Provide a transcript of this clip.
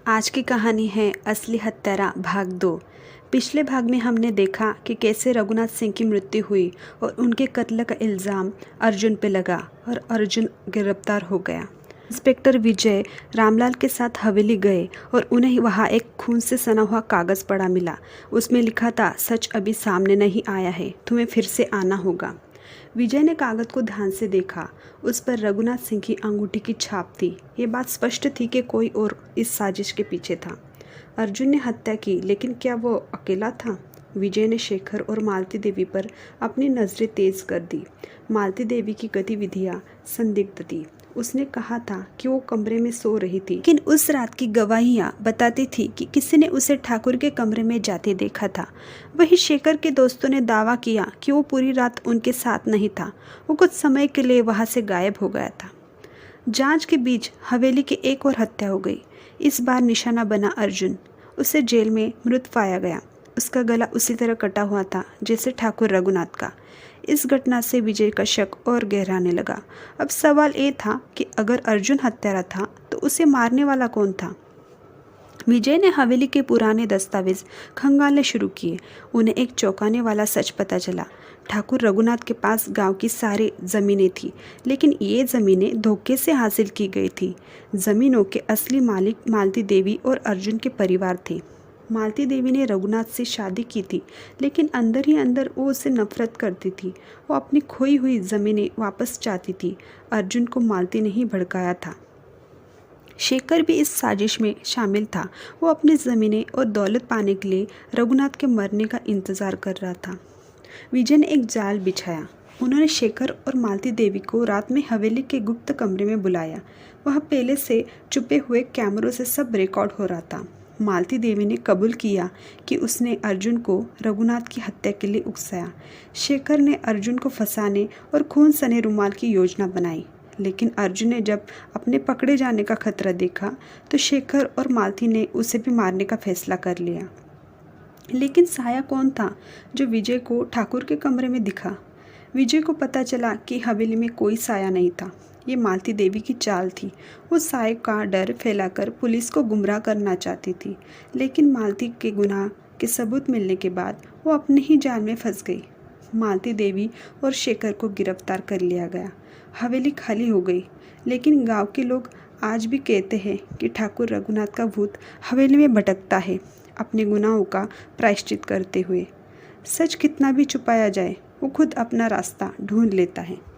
आज की कहानी है असली हत्यारा भाग 2। पिछले भाग में हमने देखा कि कैसे रघुनाथ सिंह की मृत्यु हुई और उनके कत्ल का इल्ज़ाम अर्जुन पे लगा और अर्जुन गिरफ्तार हो गया। इंस्पेक्टर विजय रामलाल के साथ हवेली गए और उन्हें वहाँ एक खून से सना हुआ कागज़ पड़ा मिला। उसमें लिखा था, सच अभी सामने नहीं आया है, तुम्हें फिर से आना होगा। विजय ने कागज को ध्यान से देखा। उस पर रघुनाथ सिंह की अंगूठी की छाप थी। ये बात स्पष्ट थी कि कोई और इस साजिश के पीछे था। अर्जुन ने हत्या की, लेकिन क्या वो अकेला था? विजय ने शेखर और मालती देवी पर अपनी नज़रें तेज कर दी। मालती देवी की गतिविधियां संदिग्ध थी। उसने कहा था कि वो कमरे में सो रही थी, लेकिन उस रात की गवाहियां बताती थी कि किसी ने उसे ठाकुर के कमरे में जाते देखा था। वहीं शेखर के दोस्तों ने दावा किया कि वो पूरी रात उनके साथ नहीं था, वो कुछ समय के लिए वहां से गायब हो गया था। जांच के बीच हवेली की एक और हत्या हो गई। इस बार निशाना बना अर्जुन। उसे जेल में मृत पाया गया। उसका गला उसी तरह कटा हुआ था जैसे ठाकुर रघुनाथ का। इस घटना से विजय का शक और गहराने लगा। अब सवाल ये था कि अगर अर्जुन हत्यारा था तो उसे मारने वाला कौन था? विजय ने हवेली के पुराने दस्तावेज खंगालने शुरू किए। उन्हें एक चौंकाने वाला सच पता चला। ठाकुर रघुनाथ के पास गांव की सारी ज़मीनें थी, लेकिन ये ज़मीनें धोखे से हासिल की गई थी। ज़मीनों के असली मालिक मालती देवी और अर्जुन के परिवार थे। मालती देवी ने रघुनाथ से शादी की थी, लेकिन अंदर ही अंदर वो उससे नफरत करती थी। वो अपनी खोई हुई ज़मीनें वापस चाहती थी। अर्जुन को मालती ने ही भड़काया था। शेखर भी इस साजिश में शामिल था। वो अपनी ज़मीनें और दौलत पाने के लिए रघुनाथ के मरने का इंतज़ार कर रहा था। विजय ने एक जाल बिछाया। उन्होंने शेखर और मालती देवी को रात में हवेली के गुप्त कमरे में बुलाया। वह पहले से छुपे हुए कैमरों से सब रिकॉर्ड हो रहा था। मालती देवी ने कबूल किया कि उसने अर्जुन को रघुनाथ की हत्या के लिए उकसाया। शेखर ने अर्जुन को फंसाने और खून सने रुमाल की योजना बनाई, लेकिन अर्जुन ने जब अपने पकड़े जाने का खतरा देखा तो शेखर और मालती ने उसे भी मारने का फैसला कर लिया। लेकिन साया कौन था जो विजय को ठाकुर के कमरे में दिखा? विजय को पता चला कि हवेली में कोई साया नहीं था। ये मालती देवी की चाल थी। वो साये का डर फैलाकर पुलिस को गुमराह करना चाहती थी, लेकिन मालती के गुनाह के सबूत मिलने के बाद वो अपने ही जाल में फंस गई। मालती देवी और शेखर को गिरफ्तार कर लिया गया। हवेली खाली हो गई, लेकिन गांव के लोग आज भी कहते हैं कि ठाकुर रघुनाथ का भूत हवेली में भटकता है, अपने गुनाहों का प्रायश्चित करते हुए। सच कितना भी छुपाया जाए, वो खुद अपना रास्ता ढूंढ लेता है।